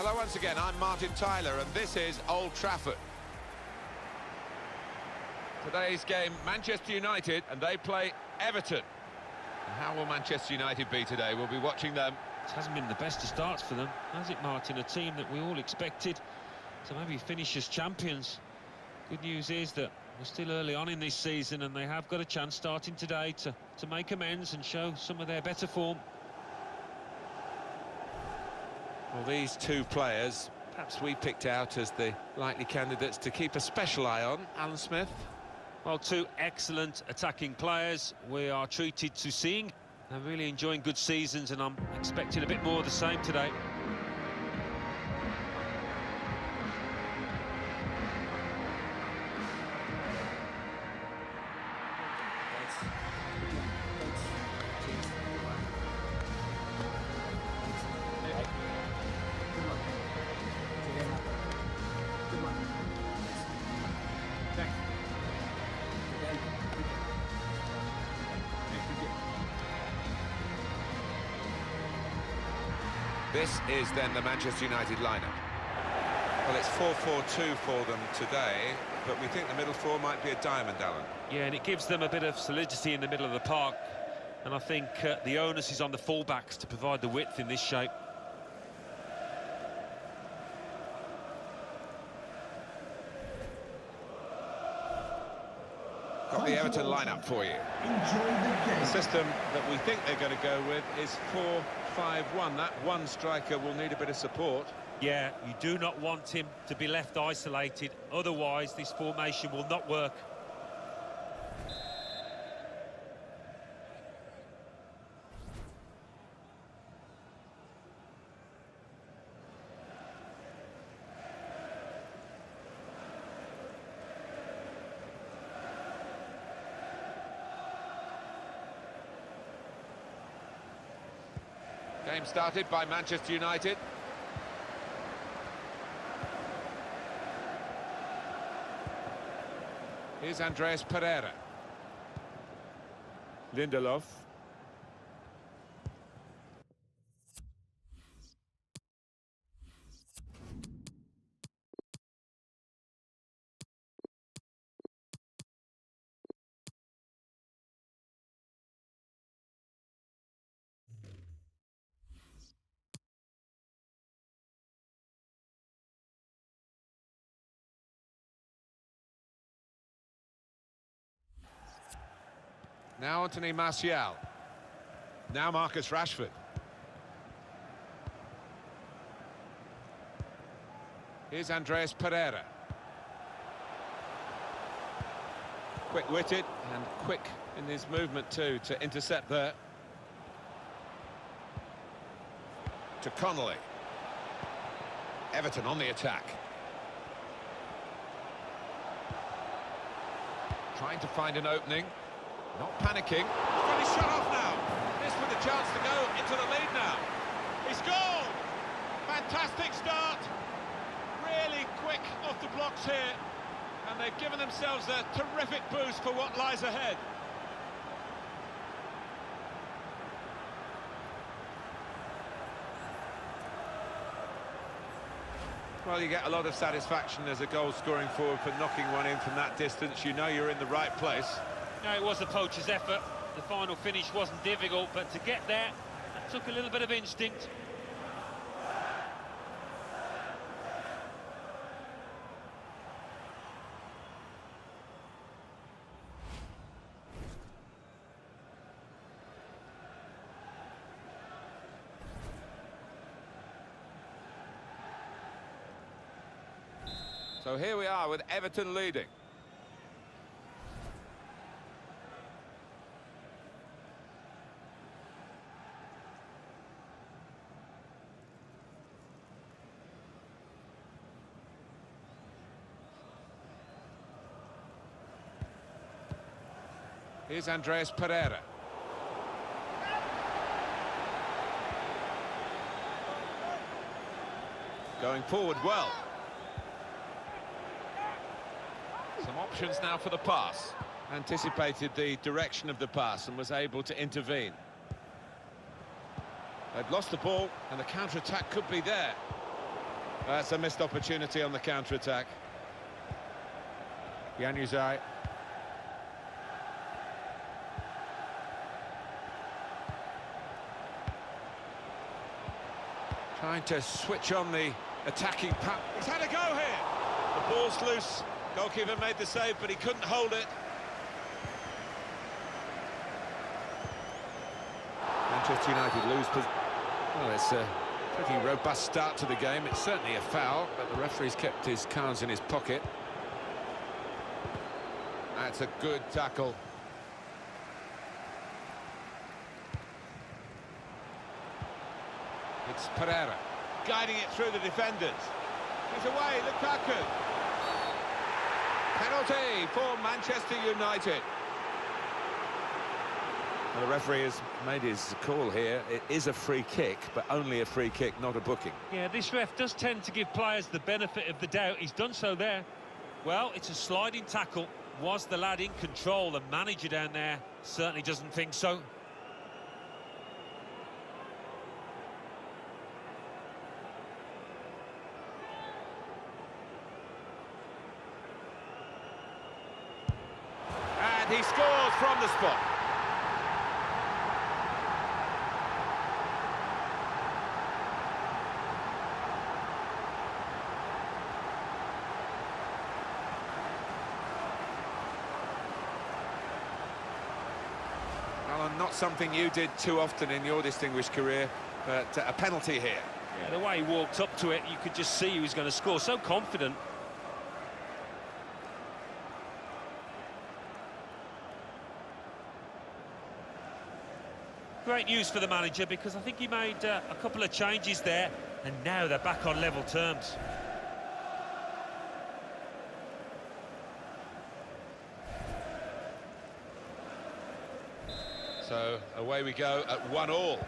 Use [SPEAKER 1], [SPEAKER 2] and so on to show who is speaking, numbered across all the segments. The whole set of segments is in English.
[SPEAKER 1] Hello once again, I'm Martin Tyler and this is Old Trafford. Today's game, Manchester United, and they play Everton. And how will Manchester United be today? We'll be watching them.
[SPEAKER 2] It hasn't been the best of starts for them, has it, Martin? A team that we all expected to maybe finish as champions. Good news is that we're still early on in this season and they have got a chance starting today to make amends and show some of their better form.
[SPEAKER 1] Well, these two players, perhaps we picked out as the likely candidates to keep a special eye on. Alan Smith.
[SPEAKER 2] Well, two excellent attacking players we are treated to seeing. They're really enjoying good seasons and I'm expecting a bit more of the same today.
[SPEAKER 1] This is then the Manchester United lineup. Well, it's 4-4-2 for them today, but we think the middle four might be a diamond, Alan.
[SPEAKER 2] Yeah, and it gives them a bit of solidity in the middle of the park. And I think the onus is on the fullbacks to provide the width in this shape.
[SPEAKER 1] Got the Everton lineup for you. The system that we think they're going to go with is 4-5-1. That one striker will need a bit of support.
[SPEAKER 2] Yeah, you do not want him to be left isolated, otherwise this formation will not work.
[SPEAKER 1] Game started by Manchester United. Here's Andreas Pereira. Lindelof. Now Anthony Martial. Now Marcus Rashford. Here's Andreas Pereira. Quick-witted and quick in his movement too to intercept there. To Connolly. Everton on the attack. Trying to find an opening. Not panicking. Got his shot off now. This with a chance to go into the lead now. He's gone! Fantastic start. Really quick off the blocks here. And they've given themselves a terrific boost for what lies ahead. Well, you get a lot of satisfaction as a goal-scoring forward for knocking one in from that distance. You know you're in the right place.
[SPEAKER 2] No, it was the poacher's effort. The final finish wasn't difficult, but to get there, it took a little bit of instinct.
[SPEAKER 1] So here we are with Everton leading. Here's Andreas Pereira. Going forward well. Some options now for the pass. Anticipated the direction of the pass and was able to intervene. They've lost the ball and the counter-attack could be there. That's a missed opportunity on the counter-attack. Januzaj. Trying to switch on the attacking pack. He's had a go here. The ball's loose. Goalkeeper made the save, but he couldn't hold it. Manchester United lose. Well, it's a pretty robust start to the game. It's certainly a foul, but the referee's kept his cards in his pocket. That's a good tackle. It's Pereira, guiding it through the defenders. He's away, Lukaku. Penalty for Manchester United. Well, the referee has made his call here. It is a free kick, but only a free kick, not a booking.
[SPEAKER 2] Yeah, this ref does tend to give players the benefit of the doubt. He's done so there. Well, it's a sliding tackle. Was the lad in control? The manager down there certainly doesn't think so.
[SPEAKER 1] And he scores from the spot. Alan, not something you did too often in your distinguished career, but a penalty here.
[SPEAKER 2] Yeah, the way he walked up to it, you could just see he was going to score. So confident. Great news for the manager, because I think he made a couple of changes there, and now they're back on level terms.
[SPEAKER 3] So away we go at 1-1.
[SPEAKER 4] Goal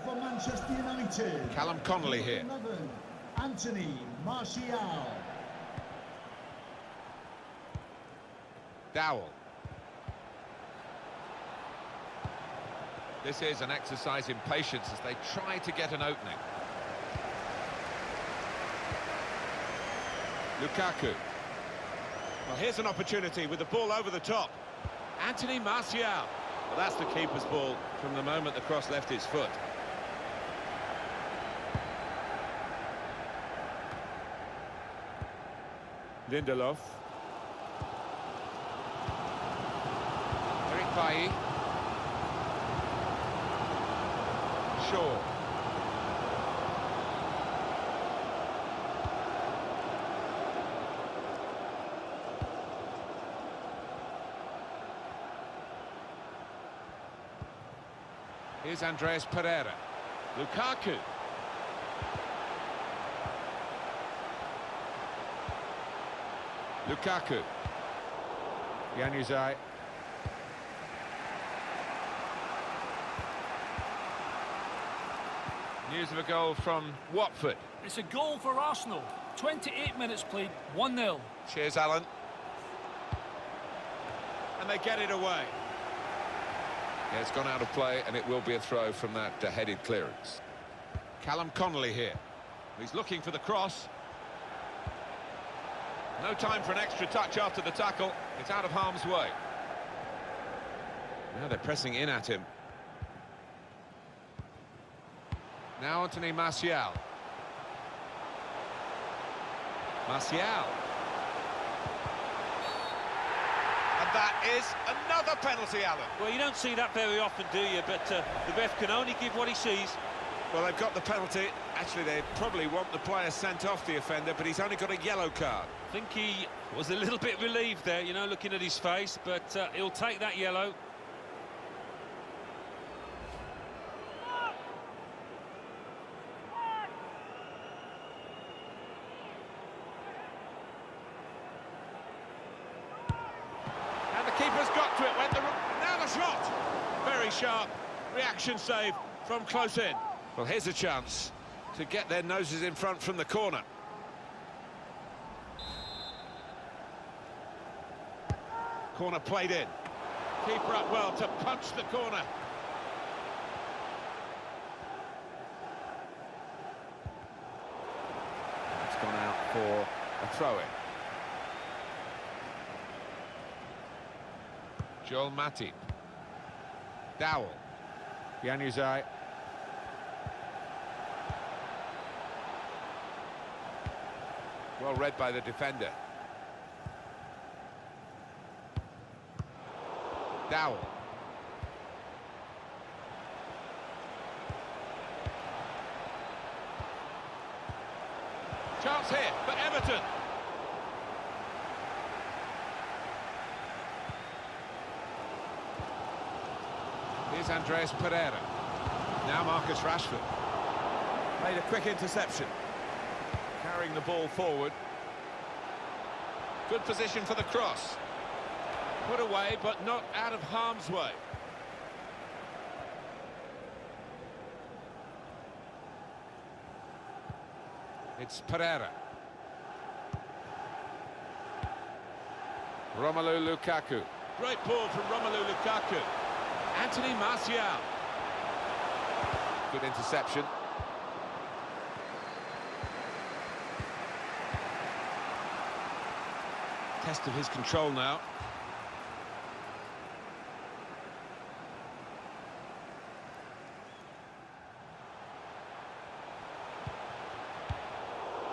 [SPEAKER 4] for Manchester United.
[SPEAKER 1] Callum Connolly here.
[SPEAKER 4] 11, Anthony Martial.
[SPEAKER 1] Dowell. This is an exercise in patience as they try to get an opening. Lukaku. Well, here's an opportunity with the ball over the top. Anthony Martial. Well, that's the keeper's ball from the moment the cross left his foot. Lindelof. Eric Bailly. Shaw. Here's Andreas Pereira. Lukaku. Lukaku. Januzaj. News of a goal from Watford.
[SPEAKER 5] It's a goal for Arsenal. 28 minutes played, 1-0.
[SPEAKER 1] Cheers, Alan. And they get it away. Yeah, it's gone out of play, and it will be a throw from that headed clearance. Callum Connolly here. He's looking for the cross. No time for an extra touch after the tackle. It's out of harm's way. Now they're pressing in at him. Now Anthony Martial. Martial. And that is another penalty, Alan.
[SPEAKER 2] Well, you don't see that very often, do you? But the ref can only give what he sees.
[SPEAKER 1] Well, they've got the penalty. Actually, they probably want the player sent off the offender, but he's only got a yellow card.
[SPEAKER 2] I think he was a little bit relieved there, you know, looking at his face, but he'll take that yellow.
[SPEAKER 1] And the keeper's got to it. Now the shot. Very sharp reaction save from close in. Well, here's a chance to get their noses in front from the corner. Corner played in. Keeper up well to punch the corner. gone out for a throw-in. Joel Matip. Dowell. Januzaj. Well read by the defender. Dowell. Chance here for Everton. Here's Andreas Pereira. Now Marcus Rashford. Made a quick interception. Carrying the ball forward. Good position for the cross. Put away, but not out of harm's way. It's Pereira. Romelu Lukaku. Great ball from Romelu Lukaku. Anthony Martial. Good interception. Test of his control now.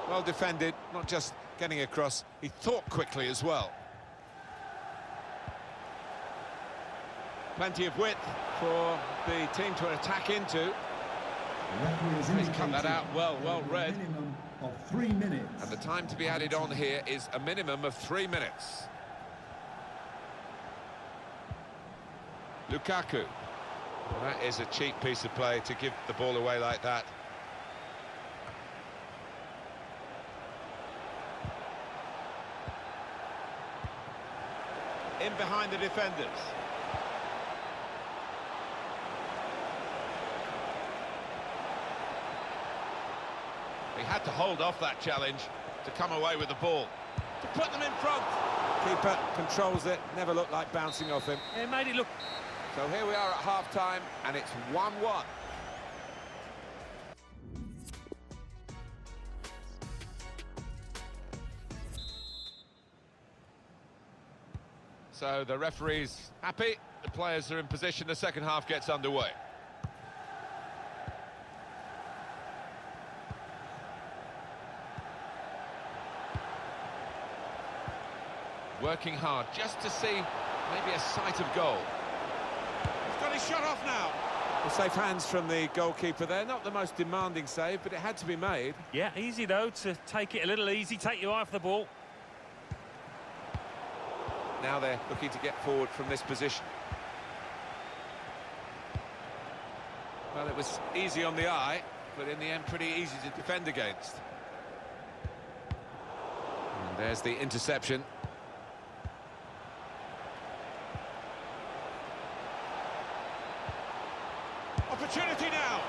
[SPEAKER 1] Well defended, not just getting across, he thought quickly as well. Plenty of width for the team to attack into. He's cut that out well read.
[SPEAKER 4] Minimum of 3 minutes.
[SPEAKER 1] And the time to be added on here is a minimum of 3 minutes. Lukaku. Well, that is a cheap piece of play to give the ball away like that. In behind the defenders. He had to hold off that challenge to come away with the ball, to put them in front. Keeper controls it, never looked like bouncing off him.
[SPEAKER 2] It made it look...
[SPEAKER 1] So here we are at half-time, and it's 1-1. So the referee's happy, the players are in position, the second half gets underway. Working hard just to see maybe a sight of goal. He's got his shot off now. Well, safe hands from the goalkeeper there. Not the most demanding save, but it had to be made.
[SPEAKER 2] Yeah, easy though to take it a little easy, take your eye off the ball.
[SPEAKER 1] Now they're looking to get forward from this position. Well, it was easy on the eye, but in the end pretty easy to defend against. And there's the interception. Opportunity now.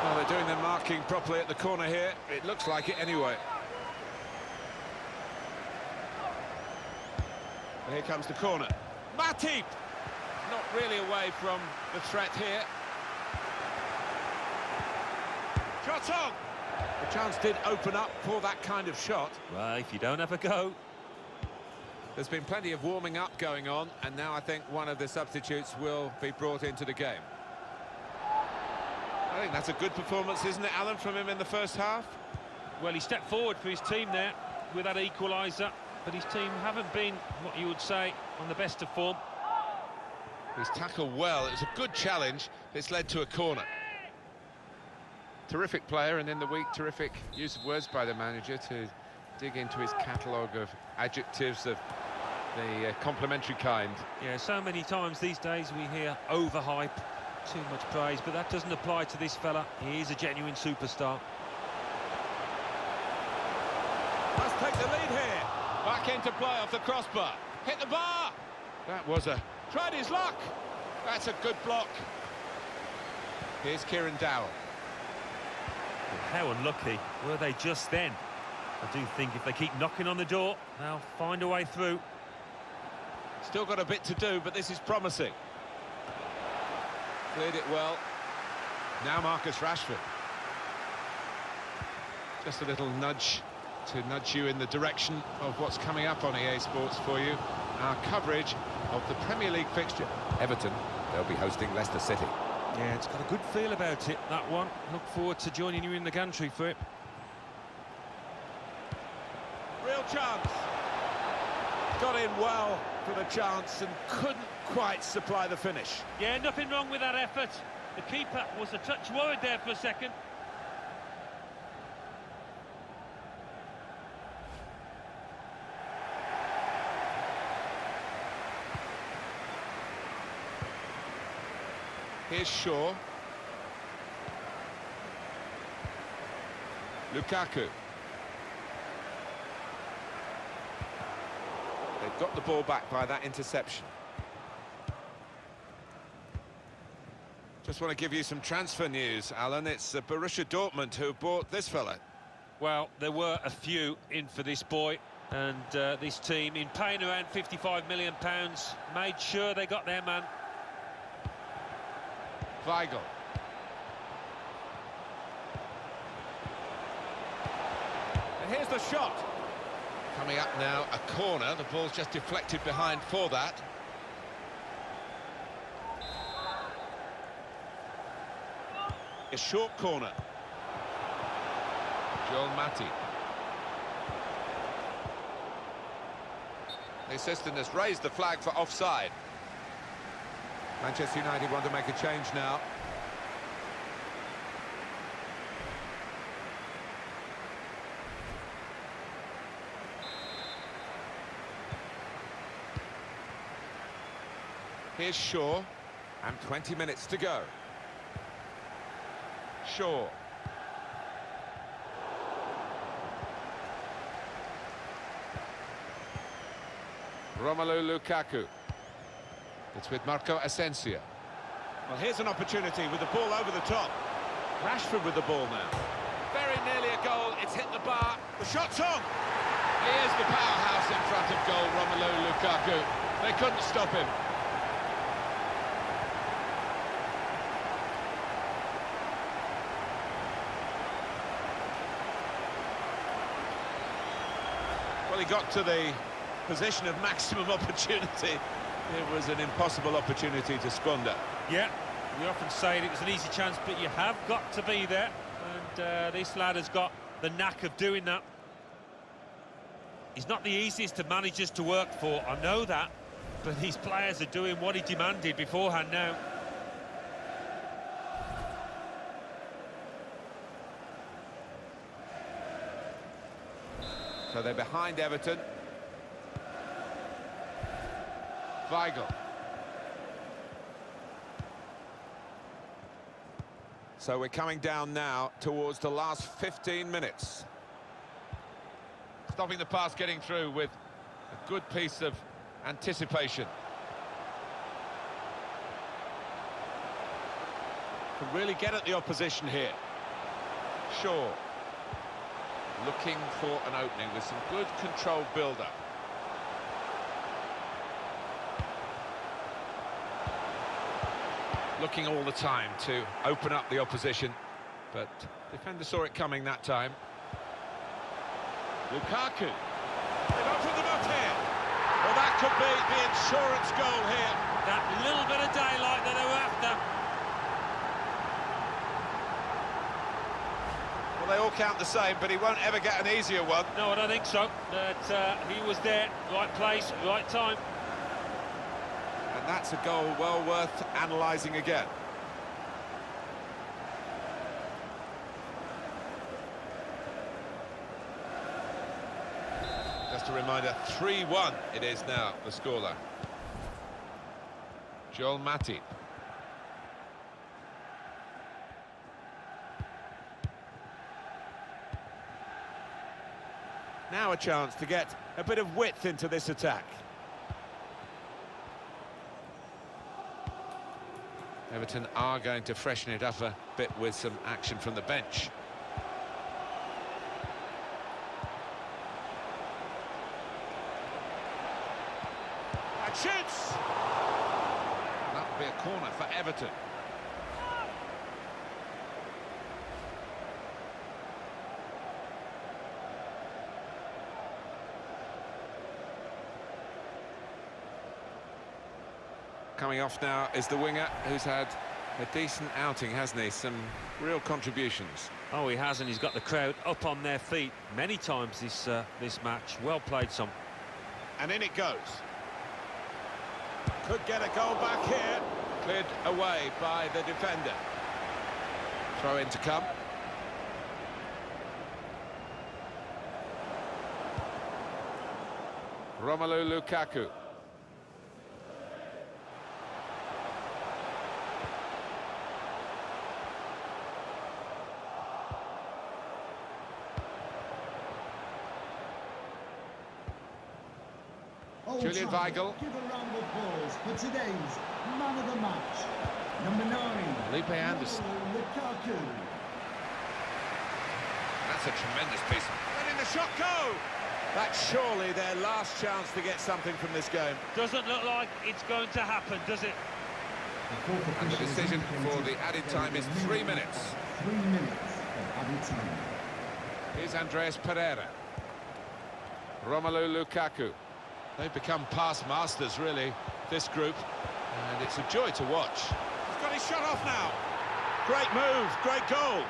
[SPEAKER 1] Well, they're doing their marking properly at the corner here. It looks like it anyway. And here comes the corner. Matip! Not really away from the threat here. Shot on! The chance did open up for that kind of shot.
[SPEAKER 2] Well, if you don't have a go.
[SPEAKER 1] There's been plenty of warming up going on, and now I think one of the substitutes will be brought into the game. I think that's a good performance, isn't it, Alan, from him in the first half?
[SPEAKER 2] Well, he stepped forward for his team there with that equaliser, but his team haven't been, what you would say, on the best of form.
[SPEAKER 1] He's tackled well. It was a good challenge. It's led to a corner. Terrific player, and in the week, terrific use of words by the manager to dig into his catalogue of adjectives of the complimentary kind.
[SPEAKER 2] Yeah, so many times these days we hear overhype, too much praise, but that doesn't apply to this fella. He is a genuine superstar.
[SPEAKER 1] Let's take the lead here. Back into play off the crossbar. Hit the bar. That was tried his luck. That's a good block. Here's Kieran Dowell.
[SPEAKER 2] How unlucky were they just then? I do think if they keep knocking on the door, they'll find a way through.
[SPEAKER 1] Still got a bit to do, but this is promising. Cleared it well. Now Marcus Rashford. Just a little nudge
[SPEAKER 3] To nudge you in the direction of what's coming up on EA Sports for you, our coverage of the Premier League fixture. Everton, they'll be hosting Leicester City.
[SPEAKER 2] Yeah, it's got a good feel about it, that one. Look forward to joining you in the gantry for it.
[SPEAKER 1] Real chance. Got in well for the chance and couldn't quite supply the finish.
[SPEAKER 5] Yeah, nothing wrong with that effort. The keeper was a touch worried there for a second.
[SPEAKER 3] Here's Shaw. Lukaku. They've got the ball back by that interception. Just want to give you some transfer news, Alan. It's Borussia Dortmund who bought this fella.
[SPEAKER 2] Well, there were a few in for this boy, and this team, in paying around £55 million, made sure they got their man.
[SPEAKER 3] Weigl.
[SPEAKER 1] And here's the shot.
[SPEAKER 3] Coming up now, a corner. The ball's just deflected behind for that.
[SPEAKER 1] A short corner.
[SPEAKER 3] Joel Matip. The assistant has raised the flag for offside. Manchester United want to make a change now. Here's Shaw, and 20 minutes to go. Shaw. Romelu Lukaku. It's with Marco Asensio.
[SPEAKER 1] Well, here's an opportunity with the ball over the top. Rashford with the ball now. Very nearly a goal. It's hit the bar. The shot's on.
[SPEAKER 3] He is the powerhouse in front of goal, Romelu Lukaku. They couldn't stop him.
[SPEAKER 1] Well, he got to the position of maximum opportunity. It was an impossible opportunity to squander.
[SPEAKER 2] Yeah, we often say it was an easy chance, but you have got to be there. And this lad has got the knack of doing that. He's not the easiest of managers to work for, I know that. But these players are doing what he demanded beforehand now.
[SPEAKER 3] So they're behind Everton. Weigl. So we're coming down now towards the last 15 minutes. Stopping the pass getting through with a good piece of anticipation.
[SPEAKER 1] Can really get at the opposition here.
[SPEAKER 3] Shaw. Looking for an opening with some good controlled build-up. Looking all the time to open up the opposition, but defender saw it coming that time.
[SPEAKER 1] Lukaku. They've opened them up here. Well, that could be the insurance goal here.
[SPEAKER 2] That little bit of daylight that they were after.
[SPEAKER 1] Well, they all count the same, but he won't ever get an easier one.
[SPEAKER 2] No, I don't think so. That he was there, right place, right time.
[SPEAKER 1] And that's a goal well worth analysing again.
[SPEAKER 3] Just a reminder, 3-1 it is now, the scoreline. Joel Matip.
[SPEAKER 1] Now a chance to get a bit of width into this attack.
[SPEAKER 3] Everton are going to freshen it up a bit with some action from the bench.
[SPEAKER 1] And shoots!
[SPEAKER 3] That would be a corner for Everton. Coming off now is the winger, who's had a decent outing, hasn't he? Some real contributions.
[SPEAKER 2] Oh, he has, and he's got the crowd up on their feet many times this match. Well played, Son.
[SPEAKER 1] And in it goes. Could get a goal back here. Cleared away by the defender.
[SPEAKER 3] Throw in to come. Romelu Lukaku.
[SPEAKER 4] Old
[SPEAKER 3] Julian
[SPEAKER 4] Trafford,
[SPEAKER 3] Weigl.
[SPEAKER 4] Give a round of applause for today's man of the match. Number 9.
[SPEAKER 3] Felipe Anderson.
[SPEAKER 4] Romelu Lukaku.
[SPEAKER 3] That's a tremendous piece.
[SPEAKER 1] Letting the shot go. That's surely their last chance to get something from this game.
[SPEAKER 5] Doesn't look like it's going to happen, does it?
[SPEAKER 3] And the decision for the added time is 3 minutes.
[SPEAKER 4] 3 minutes of added time.
[SPEAKER 3] Here's Andreas Pereira. Romelu Lukaku.
[SPEAKER 1] They've become past masters, really, this group. And it's a joy to watch. He's got his shot off now. Great move, great goal.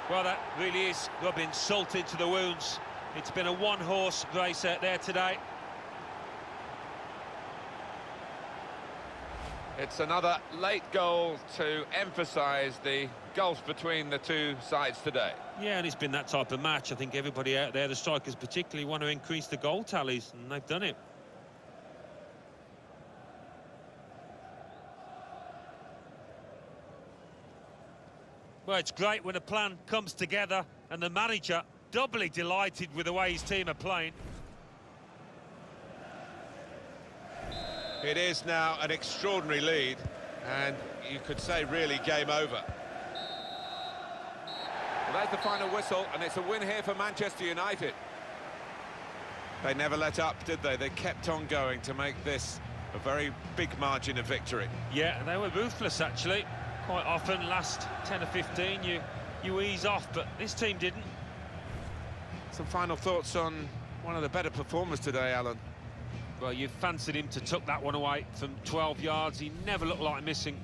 [SPEAKER 5] Well, that really is rubbing salt into the wounds. It's been a one-horse race out there today.
[SPEAKER 3] It's another late goal to emphasise the gulf between the two sides today.
[SPEAKER 2] Yeah, and it's been that type of match. I think everybody out there, the strikers particularly, want to increase the goal tallies, and they've done it.
[SPEAKER 5] Well, it's great when a plan comes together and the manager doubly delighted with the way his team are playing.
[SPEAKER 1] It is now an extraordinary lead, and you could say really game over.
[SPEAKER 3] Well, there's the final whistle, and it's a win here for Manchester United. They never let up, did they? They kept on going to make this a very big margin of victory.
[SPEAKER 2] Yeah, they were ruthless, actually. Quite often, last 10 or 15, you ease off, but this team didn't.
[SPEAKER 3] Some final thoughts on one of the better performers today, Alan?
[SPEAKER 2] Well, you fancied him to tuck that one away from 12 yards. He never looked like missing.